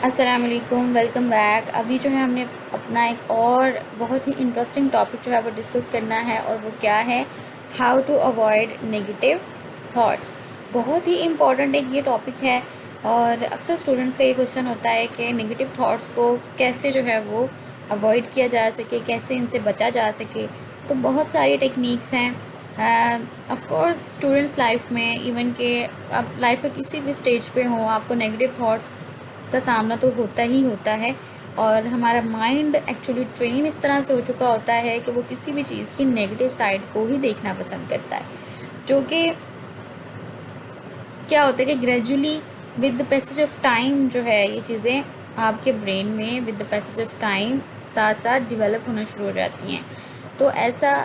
अस्सलाम वालेकुम, welcome back. अभी जो है हमने अपना एक और बहुत ही इंटरेस्टिंग टॉपिक जो है वो डिस्कस करना है, और वो क्या है, how to avoid negative thoughts. बहुत ही इम्पॉर्टेंट एक ये टॉपिक है, और अक्सर स्टूडेंट्स का ये क्वेश्चन होता है कि नेगेटिव थॉट्स को कैसे जो है वो अवॉइड किया जा सके, कैसे इनसे बचा जा सके। तो बहुत सारी टेक्निक्स हैं। ऑफ कोर्स स्टूडेंट्स लाइफ में, इवन के आप लाइफ के किसी भी स्टेज पे हो, आपको नेगेटिव थॉट्स का सामना तो होता ही होता है। और हमारा माइंड एक्चुअली ट्रेन इस तरह से हो चुका होता है कि वो किसी भी चीज़ की नेगेटिव साइड को ही देखना पसंद करता है, जो कि क्या होता है कि gradually with the passage of time जो है ये चीज़ें आपके ब्रेन में with the passage of time साथ साथ डिवेलप होना शुरू हो जाती हैं। तो ऐसा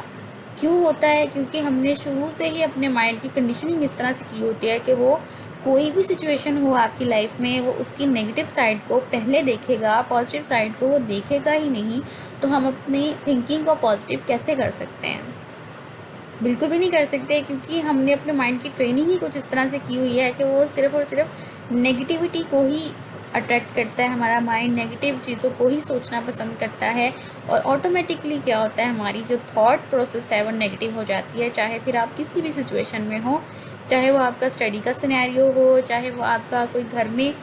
क्यों होता है? क्योंकि हमने शुरू से ही अपने माइंड की कंडीशनिंग इस तरह से की होती है कि वो कोई भी सिचुएशन हो आपकी लाइफ में, वो उसकी नेगेटिव साइड को पहले देखेगा, पॉजिटिव साइड को वो देखेगा ही नहीं। तो हम अपनी थिंकिंग को पॉजिटिव कैसे कर सकते हैं? बिल्कुल भी नहीं कर सकते, क्योंकि हमने अपने माइंड की ट्रेनिंग ही कुछ इस तरह से की हुई है कि वो सिर्फ़ और सिर्फ नेगेटिविटी को ही अट्रैक्ट करता है। हमारा माइंड नेगेटिव चीज़ों को ही सोचना पसंद करता है, और ऑटोमेटिकली क्या होता है, हमारी जो थॉट प्रोसेस है वो नेगेटिव हो जाती है। चाहे फिर आप किसी भी सिचुएशन में हो, चाहे वो आपका स्टडी का सिनेरियो हो, चाहे वो आपका कोई घर में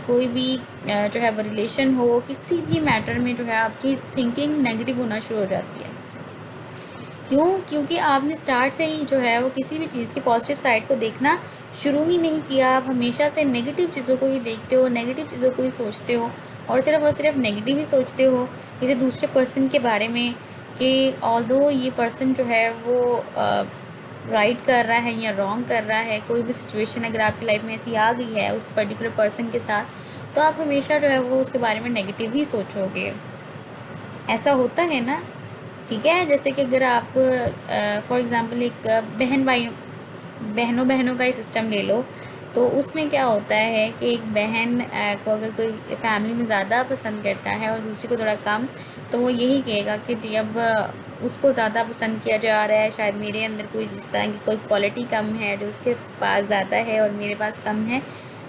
कोई भी जो है वो रिलेशन हो, किसी भी मैटर में जो है आपकी थिंकिंग नेगेटिव होना शुरू हो जाती है। क्यों? क्योंकि आपने स्टार्ट से ही जो है वो किसी भी चीज़ की पॉजिटिव साइड को देखना शुरू ही नहीं किया। आप हमेशा से नेगेटिव चीज़ों को ही देखते हो, नेगेटिव चीज़ों को ही सोचते हो, और सिर्फ नेगेटिव ही सोचते हो किसी दूसरे पर्सन के बारे में, कि ऑल्दो ये पर्सन जो है वो राइट कर रहा है या रॉन्ग कर रहा है। कोई भी सिचुएशन अगर आपकी लाइफ में ऐसी आ गई है उस पर्टिकुलर पर्सन के साथ, तो आप हमेशा जो है वो उसके बारे में नेगेटिव ही सोचोगे। ऐसा होता है ना? ठीक है, जैसे कि अगर आप फॉर एग्ज़ाम्पल एक बहनों बहनों का ही सिस्टम ले लो, तो उसमें क्या होता है कि एक बहन को अगर कोई फैमिली में ज़्यादा पसंद करता है और दूसरी को थोड़ा कम, तो वो यही कहेगा कि जी अब उसको ज़्यादा पसंद किया जा रहा है, शायद मेरे अंदर कोई जिस तरह की कोई क्वालिटी कम है जो उसके पास ज़्यादा है और मेरे पास कम है,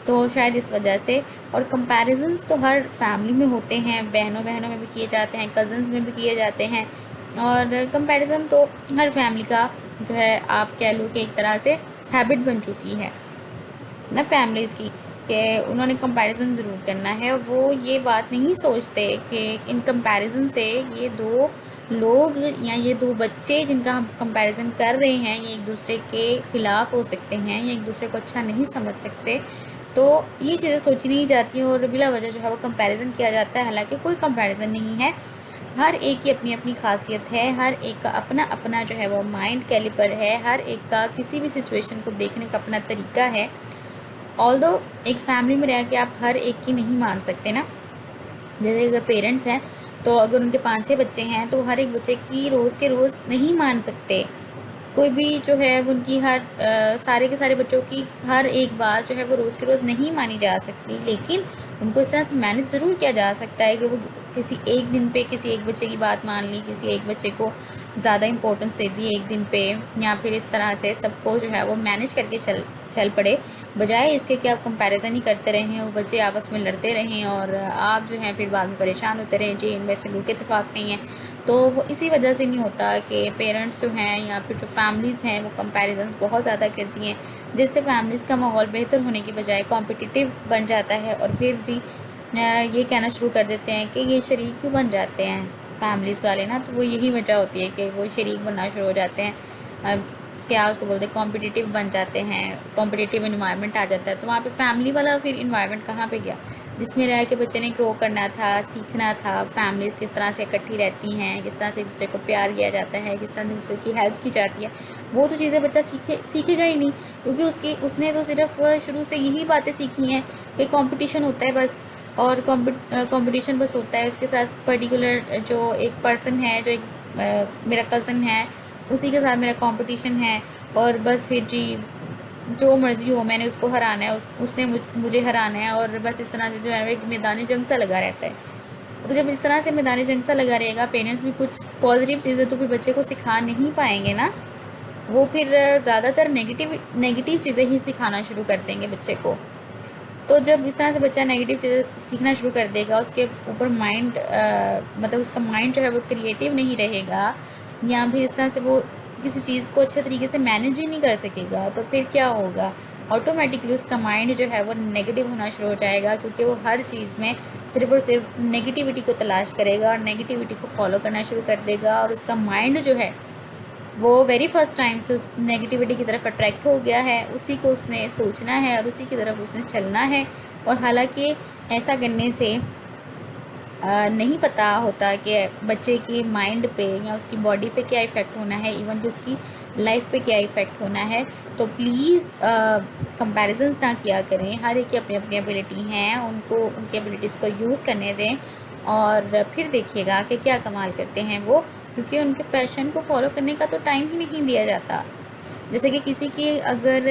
तो शायद इस वजह से। और कंपैरिजंस तो हर फैमिली में होते हैं, बहनों बहनों में भी किए जाते हैं, कज़न्स में भी किए जाते हैं। और कंपैरिजन तो हर फैमिली का जो है, आप कह लो कि एक तरह से हैबिट बन चुकी है ना फैमिलीज़ की, कि उन्होंने कंपैरिजन ज़रूर करना है। वो ये बात नहीं सोचते कि इन कंपैरिजन से ये दो लोग या ये दो बच्चे जिनका हम कंपैरिजन कर रहे हैं, ये एक दूसरे के ख़िलाफ़ हो सकते हैं या एक दूसरे को अच्छा नहीं समझ सकते। तो ये चीज़ें सोची नहीं जाती हैं, और बिला वजह जो है वो कंपैरिजन किया जाता है। हालांकि कोई कंपैरिजन नहीं है, हर एक की अपनी अपनी खासियत है, हर एक का अपना अपना जो है वो माइंड कैलिपर है, हर एक का किसी भी सिचुएशन को देखने का अपना तरीका है। ऑल्दो एक फैमिली में रह के आप हर एक की नहीं मान सकते ना। जैसे अगर पेरेंट्स हैं, तो अगर उनके 5-6 बच्चे हैं, तो हर एक बच्चे की रोज़ के रोज़ नहीं मान सकते। कोई भी जो है वो उनकी सारे के सारे बच्चों की हर एक बात जो है वो रोज़ के रोज़ नहीं मानी जा सकती, लेकिन उनको इस तरह से मैनेज ज़रूर किया जा सकता है कि वो किसी एक दिन पे किसी एक बच्चे की बात मान ली, किसी एक बच्चे को ज़्यादा इंपॉर्टेंस दे दी एक दिन पे, या फिर इस तरह से सबको जो है वो मैनेज करके चल पड़े, बजाय इसके कि आप कंपैरिजन ही करते रहें, वो बच्चे आपस में लड़ते रहें और आप जो हैं फिर बाद में परेशान होते रहें, जी इनमें से कोई इत्तेफाक नहीं है। तो वो इसी वजह से नहीं होता कि पेरेंट्स जो हैं या फिर जो फैमिलीज़ हैं वो कंपैरिजन बहुत ज़्यादा करती हैं, जिससे फैमिलीज़ का माहौल बेहतर होने की बजाय कॉम्पिटिटिव बन जाता है। और फिर जी ये कहना शुरू कर देते हैं कि ये शरीक क्यों बन जाते हैं फैमिलीज़ वाले ना, तो वो यही वजह होती है कि वो शरीक बनना शुरू हो जाते हैं। क्या उसको बोलते हैं, कॉम्पिटिटिव बन जाते हैं, कॉम्पिटिटिव इन्वायरमेंट आ जाता है। तो वहाँ पे फैमिली वाला फिर इन्वायरमेंट कहाँ पे गया, जिसमें रह के बच्चे ने ग्रो करना था, सीखना था फ़ैमिलीज़ किस तरह से इकट्ठी रहती हैं, किस तरह से एक दूसरे को प्यार किया जाता है, किस तरह से दूसरे की हेल्प की जाती है। वो तो चीज़ें बच्चा सीखेगा ही नहीं, क्योंकि उसने तो सिर्फ शुरू से यही बातें सीखी हैं कि कंपटीशन होता है बस, और कंपटीशन बस होता है उसके साथ पर्टिकुलर जो एक पर्सन है, जो एक मेरा कज़न है, उसी के साथ मेरा कंपटीशन है। और बस फिर जी जो मर्ज़ी हो, मैंने उसको हराना है, उसने मुझे हराना है, और बस इस तरह से जो है एक मैदानी जंग सा लगा रहता है। तो जब इस तरह से मैदानी जंग सा लगा रहेगा, पेरेंट्स भी कुछ पॉजिटिव चीज़ें तो फिर बच्चे को सिखा नहीं पाएंगे ना। वो फिर ज़्यादातर नेगेटिव नेगेटिव चीज़ें ही सिखाना शुरू कर देंगे बच्चे को। तो जब इस तरह से बच्चा नेगेटिव चीज़ें सीखना शुरू कर देगा, उसके ऊपर माइंड मतलब उसका माइंड जो है वो क्रिएटिव नहीं रहेगा, या फिर इस तरह से वो किसी चीज़ को अच्छे तरीके से मैनेज ही नहीं कर सकेगा, तो फिर क्या होगा, ऑटोमेटिकली उसका माइंड जो है वो नेगेटिव होना शुरू हो जाएगा, क्योंकि वो हर चीज़ में सिर्फ और सिर्फ नेगेटिविटी को तलाश करेगा और नेगेटिविटी को फॉलो करना शुरू कर देगा, और उसका माइंड जो है वो वेरी फर्स्ट टाइम से उस नेगेटिविटी की तरफ अट्रैक्ट हो गया है, उसी को उसने सोचना है और उसी की तरफ उसने चलना है। और हालांकि ऐसा करने से नहीं पता होता कि बच्चे की माइंड पे या उसकी बॉडी पे क्या इफ़ेक्ट होना है, इवन तो उसकी लाइफ पे क्या इफ़ेक्ट होना है। तो प्लीज़ कंपैरिजंस ना किया करें, हर एक की अपनी अपनी एबिलिटी हैं, उनको उनकी एबिलिटीज़ को यूज़ करने दें और फिर देखिएगा कि क्या कमाल करते हैं वो, क्योंकि उनके पैशन को फॉलो करने का तो टाइम ही नहीं दिया जाता। जैसे कि किसी की अगर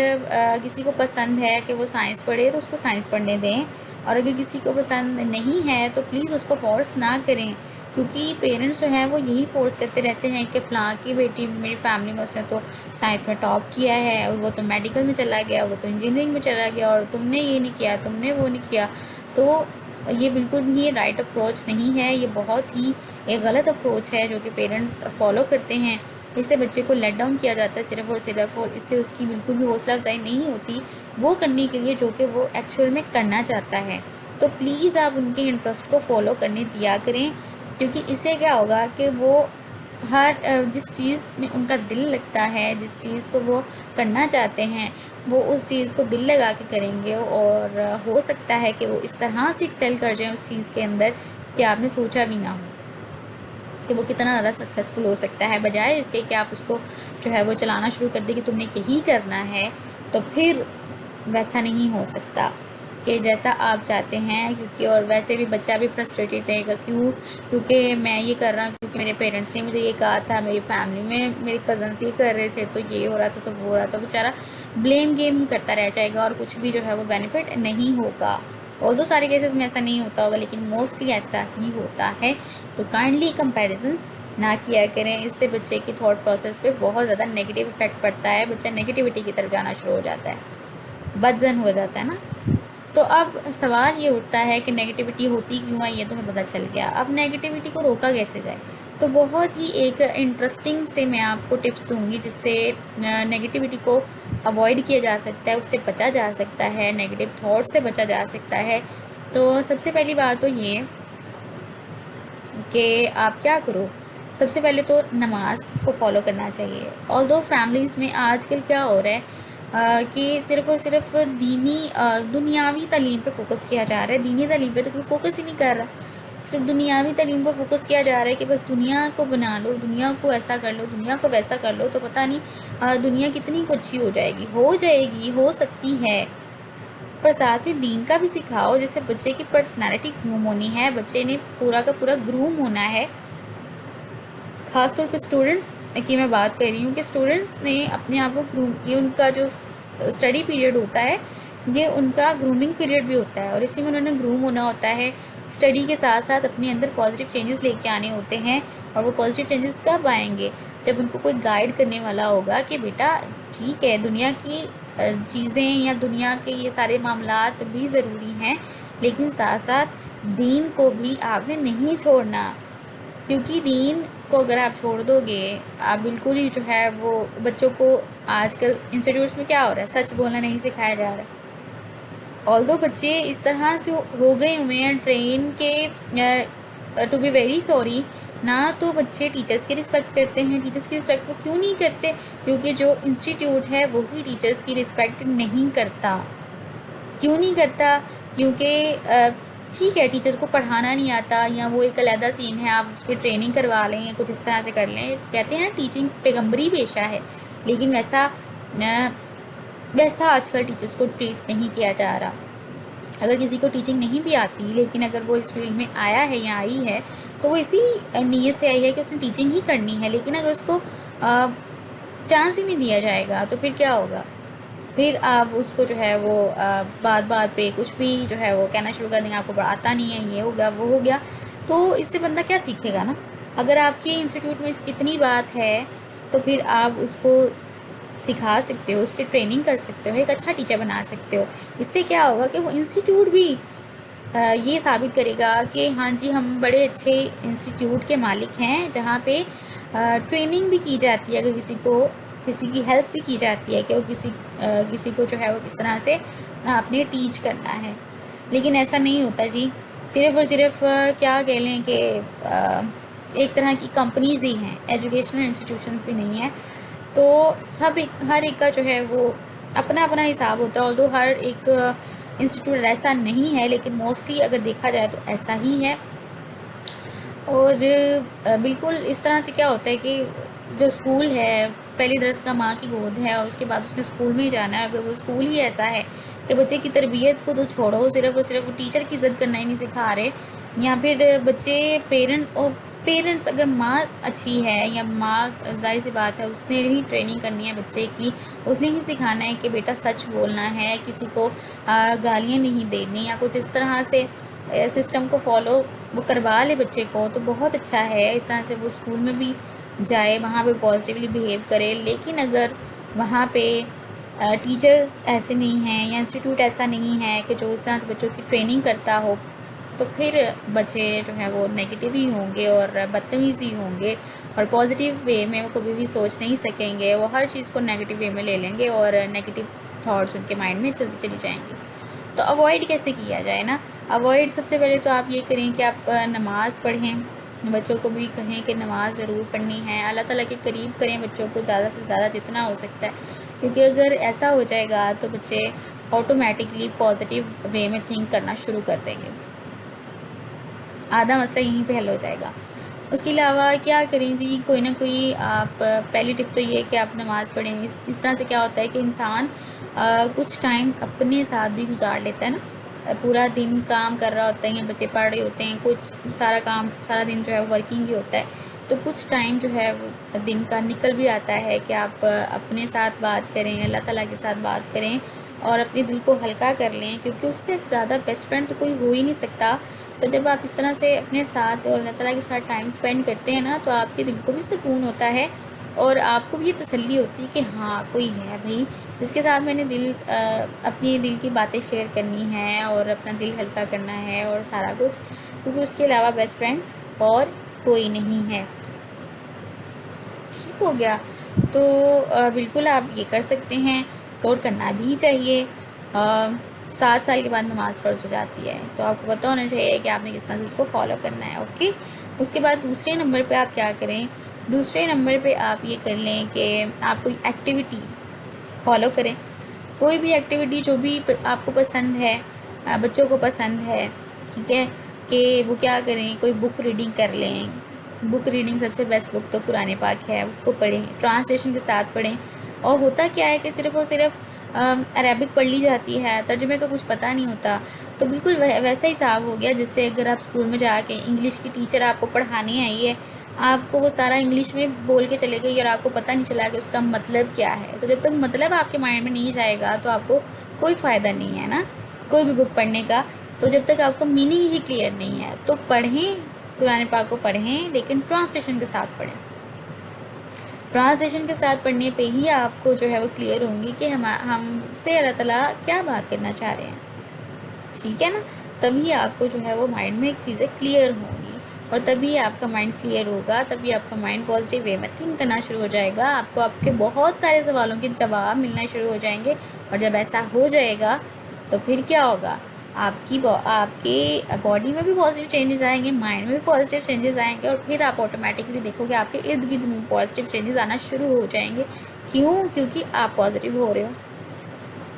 किसी को पसंद है कि वो साइंस पढ़े तो उसको साइंस पढ़ने दें, और अगर किसी को पसंद नहीं है तो प्लीज़ उसको फोर्स ना करें, क्योंकि पेरेंट्स जो हैं वो यही फोर्स करते रहते हैं कि फ़लाँ की बेटी मेरी फैमिली में उसने तो साइंस में टॉप किया है, वो तो मेडिकल में चला गया, वो तो इंजीनियरिंग में चला गया, और तुमने ये नहीं किया, तुमने वो नहीं किया। तो ये बिल्कुल भी राइट अप्रोच नहीं है, ये बहुत ही एक गलत अप्रोच है जो कि पेरेंट्स फॉलो करते हैं। इससे बच्चे को लेट डाउन किया जाता है सिर्फ़ और सिर्फ, और इससे उसकी बिल्कुल भी हौसला अफजाई नहीं होती वो करने के लिए जो कि वो एक्चुअल में करना चाहता है। तो प्लीज़ आप उनके इंटरेस्ट को फॉलो करने दिया करें, क्योंकि इससे क्या होगा कि वो हर जिस चीज़ में उनका दिल लगता है, जिस चीज़ को वो करना चाहते हैं, वो उस चीज़ को दिल लगा के करेंगे, और हो सकता है कि वो इस तरह से एक्सेल कर जाएँ उस चीज़ के अंदर कि आपने सोचा भी ना हो कि वो कितना ज़्यादा सक्सेसफुल हो सकता है। बजाय इसके कि आप उसको जो है वो चलाना शुरू कर दें कि तुमने यही करना है, तो फिर वैसा नहीं हो सकता कि जैसा आप चाहते हैं, क्योंकि और वैसे भी बच्चा भी फ्रस्ट्रेटेड रहेगा, क्योंकि मैं ये कर रहा हूँ क्योंकि मेरे पेरेंट्स ने मुझे ये कहा था, मेरी फैमिली में मेरे कज़न्स ये कर रहे थे तो ये हो रहा था तो वो हो रहा था, बेचारा ब्लेम गेम ही करता रह जाएगा और कुछ भी जो है वो बेनिफिट नहीं होगा। ऑल्दो सारे केसेस में ऐसा नहीं होता होगा, लेकिन मोस्टली ऐसा ही होता है। तो काइंडली कंपैरिजंस ना किया करें, इससे बच्चे की थॉट प्रोसेस पे बहुत ज़्यादा नेगेटिव इफेक्ट पड़ता है, बच्चा नेगेटिविटी की तरफ जाना शुरू हो जाता है, बदजन हो जाता है ना। तो अब सवाल ये उठता है कि नेगेटिविटी होती क्यों है, ये तो हमें पता चल गया, अब नेगेटिविटी को रोका कैसे जाए। तो बहुत ही एक इंटरेस्टिंग से मैं आपको टिप्स दूंगी जिससे नेगेटिविटी को अवॉइड किया जा सकता है, उससे बचा जा सकता है, नेगेटिव थॉट से बचा जा सकता है। तो सबसे पहली बात तो ये कि आप क्या करो, सबसे पहले तो नमाज को फॉलो करना चाहिए। ऑल्दो फैमिलीज़ में आजकल क्या हो रहा है कि सिर्फ़ और सिर्फ दीनी दुनियावी तालीम पे फोकस किया जा रहा है, दीनी तालीम पे तो कोई फोकस ही नहीं कर रहा, सिर्फ दुनियावी तालीम पर फोकस किया जा रहा है कि बस दुनिया को बना लो, दुनिया को ऐसा कर लो, दुनिया को वैसा कर लो, तो पता नहीं दुनिया कितनी कुछ अच्छी हो जाएगी, हो जाएगी, हो सकती है, पर साथ में दीन का भी सिखाओ, जैसे बच्चे की पर्सनैलिटी ग्रूम होनी है, बच्चे ने पूरा का पूरा ग्रूम होना है। ख़ासतौर पर स्टूडेंट्स की मैं बात कर रही हूँ कि स्टूडेंट्स ने अपने आप को ग्रूम, ये उनका जो स्टडी पीरियड होता है ये उनका ग्रूमिंग पीरियड भी होता है, और इसी में उन्होंने ग्रूम होना होता है। स्टडी के साथ साथ अपने अंदर पॉजिटिव चेंजेस लेके आने होते हैं, और वो पॉजिटिव चेंजेस कब आएंगे, जब उनको कोई गाइड करने वाला होगा कि बेटा ठीक है, दुनिया की चीज़ें या दुनिया के ये सारे मामलात भी ज़रूरी हैं, लेकिन साथ साथ दीन को भी आपने नहीं छोड़ना, क्योंकि दीन को अगर आप छोड़ दोगे, आप बिल्कुल ही जो है वो बच्चों को, आजकल इंस्टीट्यूट्स में क्या हो रहा है, सच बोलना नहीं सिखाया जा रहा है। ऑल्दो बच्चे इस तरह से हो गए हुए हैं ट्रेन के, टू बी वेरी सॉरी ना, तो बच्चे टीचर्स की रिस्पेक्ट करते हैं। टीचर्स की रिस्पेक्ट वो क्यों नहीं करते, क्योंकि जो इंस्टीट्यूट है वही टीचर्स की रिस्पेक्ट नहीं करता। क्यों नहीं करता, क्योंकि ठीक है, टीचर्स को पढ़ाना नहीं आता, या वो एक अलहदा सीन है, आप उसकी ट्रेनिंग करवा लें या कुछ इस तरह से कर लें। कहते हैं टीचिंग पैगम्बरी पेशा है, लेकिन वैसा आजकल टीचर्स को ट्रीट नहीं किया जा रहा। अगर किसी को टीचिंग नहीं भी आती, लेकिन अगर वो इस फील्ड में आया है या आई है, तो वो इसी नीयत से आई है कि उसने टीचिंग ही करनी है, लेकिन अगर उसको चांस ही नहीं दिया जाएगा तो फिर क्या होगा, फिर आप उसको जो है वो बात बात पे कुछ भी जो है वो कहना शुरू कर देंगे, आपको आता नहीं है, ये हो गया, वो हो गया, तो इससे बंदा क्या सीखेगा ना। अगर आपके इंस्टीट्यूट में इतनी बात है तो फिर आप उसको सिखा सकते हो, उसकी ट्रेनिंग कर सकते हो, एक अच्छा टीचर बना सकते हो। इससे क्या होगा कि वो इंस्टीट्यूट भी ये साबित करेगा कि हाँ जी, हम बड़े अच्छे इंस्टीट्यूट के मालिक हैं, जहाँ पे ट्रेनिंग भी की जाती है, अगर किसी की हेल्प भी की जाती है कि वो किसी को जो है वो किस तरह से आपने टीच करना है। लेकिन ऐसा नहीं होता जी, सिर्फ़ और सिर्फ क्या कह लें कि एक तरह की कंपनीज़ ही हैं, एजुकेशनल इंस्टीट्यूशंस भी नहीं है। तो हर एक का जो है वो अपना अपना हिसाब होता है, ऑल्दो हर एक इंस्टीट्यूट ऐसा नहीं है, लेकिन मोस्टली अगर देखा जाए तो ऐसा ही है। और बिल्कुल इस तरह से क्या होता है कि जो स्कूल है, पहली दरस का माँ की गोद है और उसके बाद उसने स्कूल में ही जाना है। अगर वो स्कूल ही ऐसा है कि बच्चे की तरबियत को तो छोड़ो, सिर्फ और सिर्फ वो टीचर की इज़्ज़त करना ही नहीं सिखा रहे, या फिर बच्चे पेरेंट्स अगर माँ अच्छी है या माँ, जाहिर सी बात है उसने ही ट्रेनिंग करनी है बच्चे की, उसने ही सिखाना है कि बेटा सच बोलना है, किसी को गालियाँ नहीं देनी, या कुछ इस तरह से सिस्टम को फॉलो वो करवा ले बच्चे को, तो बहुत अच्छा है। इस तरह से वो स्कूल में भी जाए, वहाँ पे पॉजिटिवली बिहेव करे। लेकिन अगर वहाँ पे टीचर्स ऐसे नहीं हैं या इंस्टीट्यूट ऐसा नहीं है कि जो इस तरह से बच्चों की ट्रेनिंग करता हो, तो फिर बच्चे जो है वो नेगेटिव ही होंगे और बदतमीज़ ही होंगे, और पॉजिटिव वे में वो कभी भी सोच नहीं सकेंगे। वो हर चीज़ को नेगेटिव वे में ले लेंगे और नेगेटिव थॉट्स उनके माइंड में चलती चली जाएंगी। तो अवॉइड कैसे किया जाए ना? अवॉइड सबसे पहले तो आप ये करें कि आप नमाज़ पढ़ें, बच्चों को भी कहें कि नमाज़ ज़रूर पढ़नी है, अल्लाह ताला के करीब करें बच्चों को ज़्यादा से ज़्यादा जितना हो सकता है, क्योंकि अगर ऐसा हो जाएगा तो बच्चे ऑटोमेटिकली पॉजिटिव वे में थिंक करना शुरू कर देंगे। आधा मसला यहीं पे हल हो जाएगा। उसके अलावा क्या करें जी, कोई ना कोई आप पहली टिप तो ये है कि आप नमाज़ पढ़ें। इस तरह से क्या होता है कि इंसान कुछ टाइम अपने साथ भी गुजार लेता है ना। पूरा दिन काम कर रहा होता है या बच्चे पढ़ रहे होते हैं, कुछ सारा दिन जो है वो वर्किंग ही होता है, तो कुछ टाइम जो है वो दिन का निकल भी आता है कि आप अपने साथ बात करें, अल्लाह ताला के साथ बात करें और अपने दिल को हल्का कर लें, क्योंकि उससे ज़्यादा बेस्ट फ्रेंड तो कोई हो ही नहीं सकता। तो जब आप इस तरह से अपने साथ और अल्लाह ताला के साथ टाइम स्पेंड करते हैं ना, तो आपके दिल को भी सुकून होता है और आपको भी ये तसल्ली होती है कि हाँ, कोई है भाई जिसके साथ मैंने अपनी दिल की बातें शेयर करनी है और अपना दिल हल्का करना है और सारा कुछ, क्योंकि उसके अलावा बेस्ट फ्रेंड और कोई नहीं है। ठीक हो गया? तो बिल्कुल आप ये कर सकते हैं और करना भी चाहिए। 7 साल के बाद नमाज़ फ़र्ज़ हो जाती है, तो आपको पता होना चाहिए कि आपने किस तरह से इसको फॉलो करना है। ओके, उसके बाद दूसरे नंबर पे आप क्या करें, दूसरे नंबर पे आप ये कर लें कि आप कोई एक्टिविटी फॉलो करें। कोई भी एक्टिविटी जो भी आपको पसंद है, बच्चों को पसंद है, ठीक है, कि वो क्या करें, कोई बुक रीडिंग कर लें। बुक रीडिंग सबसे बेस्ट बुक तो कुरान पाक है, उसको पढ़ें, ट्रांसलेशन के साथ पढ़ें। और होता क्या है कि सिर्फ़ और सिर्फ अरेबिक पढ़ ली जाती है, तर्जुमे का कुछ पता नहीं होता। तो बिल्कुल वैसा हिसाब हो गया जिससे अगर आप स्कूल में जाके इंग्लिश की टीचर आपको पढ़ाने आई है, आपको वो सारा इंग्लिश में बोल के चले गई और आपको पता नहीं चला कि उसका मतलब क्या है। तो जब तक मतलब आपके माइंड में नहीं जाएगा तो आपको कोई फ़ायदा नहीं है ना कोई भी बुक पढ़ने का। तो जब तक आपको मीनिंग ही क्लियर नहीं है, तो पढ़ें, कुरान पाक को पढ़ें, लेकिन ट्रांसलेशन के साथ पढ़ें। ट्रांसलेशन के साथ पढ़ने पे ही आपको जो है वो क्लियर होंगी कि हमसे अल्लाह ताला क्या बात करना चाह रहे हैं। ठीक है ना? तभी आपको जो है वो माइंड में एक चीज़ें क्लियर होंगी, और तभी आपका माइंड क्लियर होगा, तभी आपका माइंड पॉजिटिव वे में थिंक करना शुरू हो जाएगा। आपको आपके बहुत सारे सवालों के जवाब मिलना शुरू हो जाएंगे, और जब ऐसा हो जाएगा तो फिर क्या होगा, आपके बॉडी में भी पॉजिटिव चेंजेस आएंगे, माइंड में भी पॉजिटिव चेंजेस आएंगे, और फिर आप ऑटोमेटिकली देखोगे आपके इर्द गिर्द में पॉजिटिव चेंजेस आना शुरू हो जाएंगे। क्यों? क्योंकि आप पॉजिटिव हो रहे हो।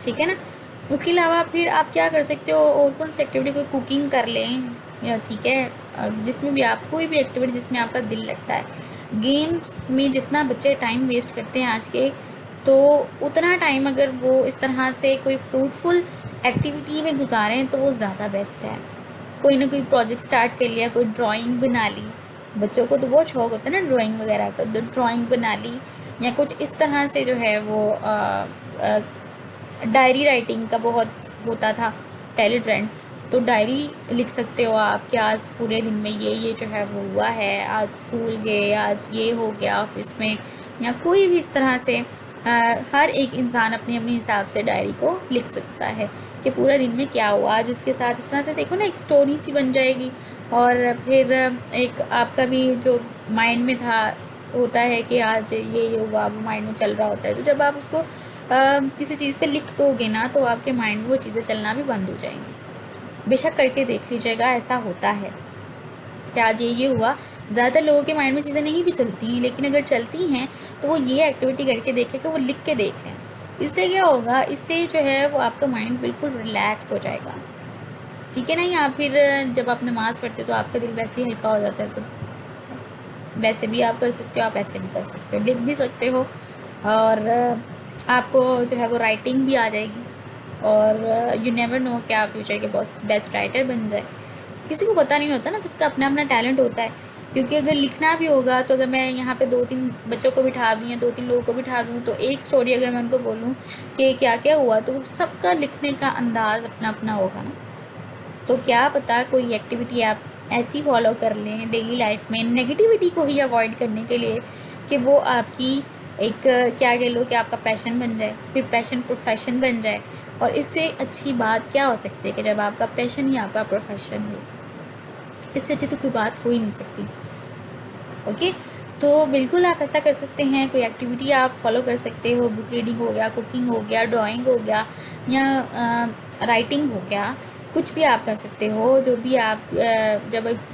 ठीक है ना? उसके अलावा फिर आप क्या कर सकते हो, और कौन सी एक्टिविटी, कोई कुकिंग कर लें, या ठीक है जिसमें भी आप कोई भी एक्टिविटी जिसमें आपका दिल लगता है। गेम्स में जितना बच्चे टाइम वेस्ट करते हैं आज के, तो उतना टाइम अगर वो इस तरह से कोई फ्रूटफुल एक्टिविटी में गुजारें तो वो ज़्यादा बेस्ट है। कोई ना कोई प्रोजेक्ट स्टार्ट कर लिया, कोई ड्राइंग बना ली, बच्चों को तो बहुत शौक होता है ना ड्राइंग वगैरह का, तो ड्राइंग बना ली, या कुछ इस तरह से जो है वो डायरी राइटिंग का बहुत होता था पहले ट्रेंड। तो डायरी लिख सकते हो आप कि आज पूरे दिन में ये जो है वो हुआ है, आज स्कूल गए, आज ये हो गया ऑफिस में, या कोई भी इस तरह से हर एक इंसान अपने अपने हिसाब से डायरी को लिख सकता है कि पूरा दिन में क्या हुआ आज उसके साथ। इस तरह से देखो ना, एक स्टोरी सी बन जाएगी। और फिर एक आपका भी जो माइंड में था होता है कि आज ये हुआ, वो माइंड में चल रहा होता है। तो जब आप उसको किसी चीज़ पे लिख दोगे ना, तो आपके माइंड में वो चीज़ें चलना भी बंद हो जाएंगी। बेशक करके देख लीजिएगा, ऐसा होता है कि आज ये हुआ। ज़्यादातर लोगों के माइंड में चीज़ें नहीं भी चलती हैं, लेकिन अगर चलती हैं तो वो ये एक्टिविटी करके देखें कि वो लिख के देख लें। इससे क्या होगा, इससे जो है वो आपका माइंड बिल्कुल रिलैक्स हो जाएगा। ठीक है ना। या फिर जब आप नमाज़ पढ़ते हो तो आपका दिल वैसे ही हल्का हो जाता है। तो वैसे भी आप कर सकते हो, आप ऐसे भी कर सकते हो, लिख भी सकते हो। और आपको जो है वो राइटिंग भी आ जाएगी। और यू नेवर नो कि आप फ्यूचर के बेस्ट राइटर बन जाए। किसी को पता नहीं होता ना, सबका अपना अपना टैलेंट होता है। क्योंकि अगर लिखना भी होगा तो अगर मैं यहाँ पे 2-3 बच्चों को बिठा दूँ या 2-3 लोगों को बिठा दूँ, तो एक स्टोरी अगर मैं उनको बोलूँ कि क्या क्या हुआ, तो सबका लिखने का अंदाज़ अपना अपना होगा ना। तो क्या पता कोई एक्टिविटी आप ऐसी फॉलो कर लें डेली लाइफ में, नेगेटिविटी को ही अवॉइड करने के लिए, कि वो आपकी एक क्या कह लो कि आपका पैशन बन जाए, फिर पैशन प्रोफेशन बन जाए। और इससे अच्छी बात क्या हो सकती है कि जब आपका पैशन ही आपका प्रोफेशन हो। इससे अच्छी तो कोई बात हो ही नहीं सकती। ओके, तो बिल्कुल आप ऐसा कर सकते हैं। कोई एक्टिविटी आप फॉलो कर सकते हो, बुक रीडिंग हो गया, कुकिंग हो गया, ड्राइंग हो गया, या राइटिंग हो गया। कुछ भी आप कर सकते हो। जो भी आप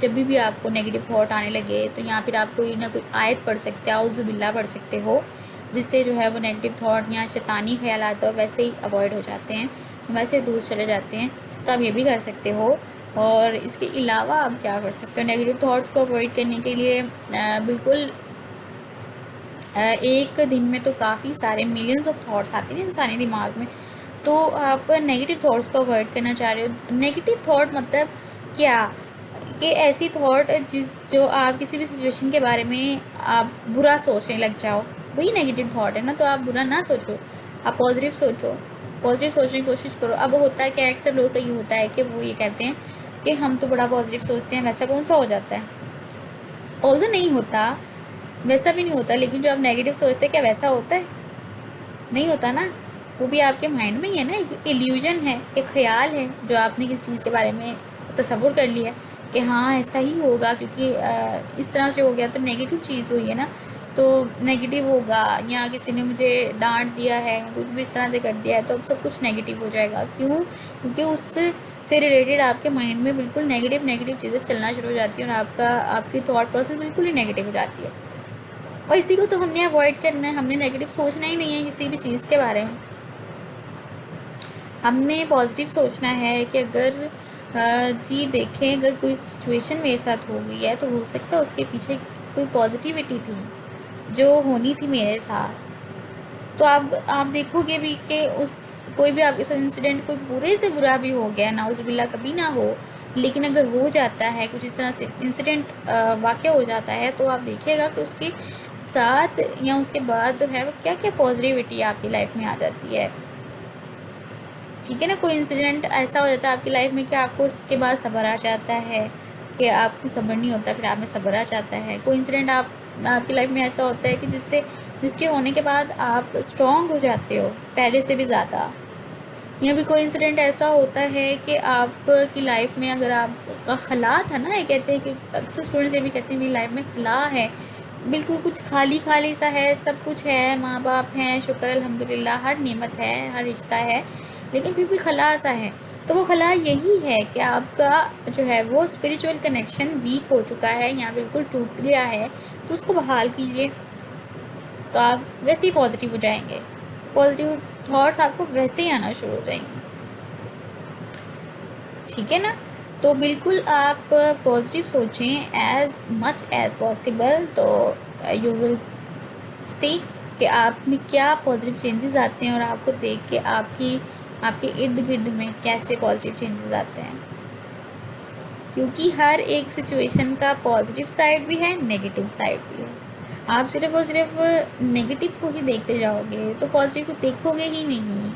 जब भी आपको नेगेटिव थॉट आने लगे, तो या फिर आप कोई ना कोई आयत पढ़ सकते हो, औज़ु बिल्लाह पढ़ सकते हो, जिससे जो है वो नेगेटिव थॉट या शैतानी ख्यालात तो वैसे ही अवॉइड हो जाते हैं, वैसे दूर चले जाते हैं। तो आप ये भी कर सकते हो। और इसके अलावा आप क्या कर सकते हो नेगेटिव थॉट्स को अवॉइड करने के लिए? बिल्कुल एक दिन में तो काफ़ी सारे मिलियंस ऑफ थॉट्स आते हैं इंसानी दिमाग में। तो आप नेगेटिव थॉट्स को अवॉइड करना चाह रहे हो। नेगेटिव थॉट मतलब क्या, कि ऐसी थॉट जो आप किसी भी सिचुएशन के बारे में आप बुरा सोचने लग जाओ, वही नेगेटिव थॉट है ना। तो आप बुरा ना सोचो, आप पॉजिटिव सोचो, पॉजिटिव सोचने की कोशिश करो। अब होता है कि अक्सर लोगों का ये होता है कि वो ये कहते हैं कि हम तो बड़ा पॉजिटिव सोचते हैं, वैसा कौन सा हो जाता है। ऑल्दो नहीं होता, वैसा भी नहीं होता, लेकिन जो आप नेगेटिव सोचते हैं क्या वैसा होता है? नहीं होता ना। वो भी आपके माइंड में ही है ना, एक इल्यूजन है, एक ख्याल है जो आपने किसी चीज़ के बारे में तसव्वुर कर लिया कि हाँ ऐसा ही होगा, क्योंकि इस तरह से हो गया तो नेगेटिव चीज़ हुई है ना, तो नेगेटिव होगा। या किसी ने मुझे डांट दिया है, कुछ भी इस तरह से कर दिया है, तो अब सब कुछ नेगेटिव हो जाएगा। क्यों? क्योंकि उससे रिलेटेड आपके माइंड में बिल्कुल नेगेटिव चीज़ें चलना शुरू हो जाती हैं, और आपकी थॉट प्रोसेस बिल्कुल ही नेगेटिव हो जाती है। और इसी को तो हमने अवॉइड करना है। हमने नेगेटिव सोचना ही नहीं है किसी भी चीज़ के बारे में। हमने पॉजिटिव सोचना है कि अगर जी देखें, अगर कोई सिचुएशन मेरे साथ हो गई है, तो हो सकता है उसके पीछे कोई पॉजिटिविटी थी जो होनी थी मेरे साथ। तो आप देखोगे भी कि उस कोई भी आपके साथ इंसिडेंट कोई बुरे से बुरा भी हो गया, नाउज़ुबिल्लाह कभी ना हो, लेकिन अगर हो जाता है कुछ इस तरह से इंसिडेंट वाक़या हो जाता है, तो आप देखिएगा कि उसके साथ या उसके बाद जो है वो क्या क्या पॉजिटिविटी आपकी लाइफ में आ जाती है। ठीक है ना। कोई इंसिडेंट ऐसा हो जाता है आपकी लाइफ में कि आपको उसके बाद सब्र आ जाता है, कि आपको सब्र नहीं होता, फिर आप में सब्र आ जाता है। कोई इंसिडेंट आपकी लाइफ में ऐसा होता है कि जिसके होने के बाद आप स्ट्रॉन्ग हो जाते हो पहले से भी ज़्यादा। या फिर कोई इंसिडेंट ऐसा होता है कि आपकी लाइफ में अगर आपका खला था ना, ये कहते हैं कि अक्सर स्टूडेंट्स ये भी कहते हैं मेरी लाइफ में खला है, बिल्कुल कुछ खाली खाली सा है, सब कुछ है, माँ बाप हैं, शुक्र अल्हम्दुलिल्लाह, हर नेमत है, हर रिश्ता है, लेकिन फिर भी खला सा है। तो वो खला यही है कि आपका जो है वो स्पिरिचुअल कनेक्शन वीक हो चुका है या बिल्कुल टूट गया है, तो उसको बहाल कीजिए, तो आप वैसे ही पॉजिटिव हो जाएंगे। पॉजिटिव थॉट्स आपको वैसे ही आना शुरू हो जाएंगे। ठीक है ना। तो बिल्कुल आप पॉजिटिव सोचें एज मच एज पॉसिबल, तो यू विल सी कि आप में क्या पॉजिटिव चेंजेस आते हैं, और आपको देख के आपके इर्द गिर्द में कैसे पॉजिटिव चेंजेस आते हैं। क्योंकि हर एक सिचुएशन का पॉजिटिव साइड भी है, नेगेटिव साइड भी है। आप सिर्फ और सिर्फ नेगेटिव को ही देखते जाओगे तो पॉजिटिव को देखोगे ही नहीं,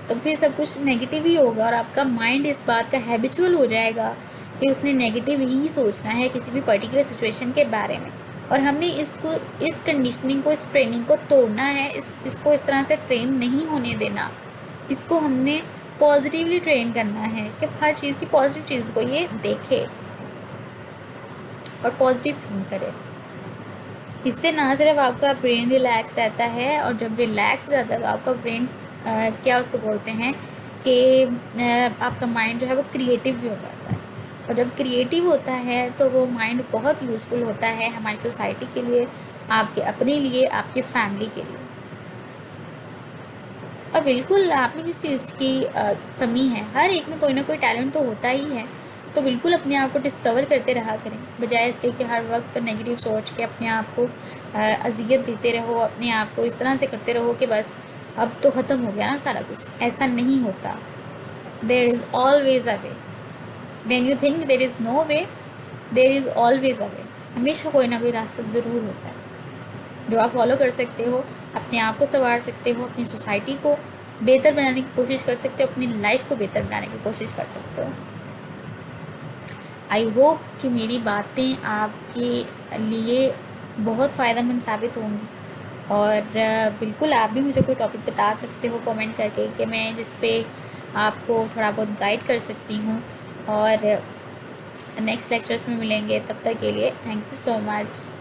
तो फिर सब कुछ नेगेटिव ही होगा, और आपका माइंड इस बात का हैबिचुअल हो जाएगा कि उसने नेगेटिव ही सोचना है किसी भी पर्टिकुलर सिचुएशन के बारे में। और हमने इसको, इस कंडीशनिंग को, इस ट्रेनिंग को तोड़ना है, इसको इस तरह से ट्रेन नहीं होने देना। इसको हमने पॉजिटिवली ट्रेन करना है कि हर चीज़ की पॉजिटिव चीज़ को ये देखे और पॉजिटिव थिंक करे। इससे ना सिर्फ आपका ब्रेन रिलैक्स रहता है, और जब रिलैक्स हो जाता है तो आपका ब्रेन क्या उसको बोलते हैं कि आपका माइंड जो है वो क्रिएटिव भी हो जाता है। और जब क्रिएटिव होता है तो वो माइंड बहुत यूज़फुल होता है हमारी सोसाइटी के लिए, आपके अपने लिए, आपके फैमिली के लिए। और बिल्कुल आप में किस चीज़ की कमी है, हर एक में कोई ना कोई टैलेंट तो होता ही है। तो बिल्कुल अपने आप को डिस्कवर करते रहा करें, बजाय इसके कि हर वक्त नेगेटिव सोच के अपने आप को अजियत देते रहो, अपने आप को इस तरह से करते रहो कि बस अब तो ख़त्म हो गया ना सारा कुछ। ऐसा नहीं होता। There is always a way. When you think there is no way, there is always a way. हमेशा कोई ना कोई रास्ता ज़रूर होता है जो आप फॉलो कर सकते हो, अपने आप को संवार सकते हो, अपनी सोसाइटी को बेहतर बनाने की कोशिश कर सकते हो, अपनी लाइफ को बेहतर बनाने की कोशिश कर सकते हो। आई होप कि मेरी बातें आपके लिए बहुत फ़ायदेमंद साबित होंगी। और बिल्कुल आप भी मुझे कोई टॉपिक बता सकते हो कमेंट करके कि मैं जिस पे आपको थोड़ा बहुत गाइड कर सकती हूँ। और नेक्स्ट लेक्चर्स में मिलेंगे, तब तक के लिए थैंक यू सो मच।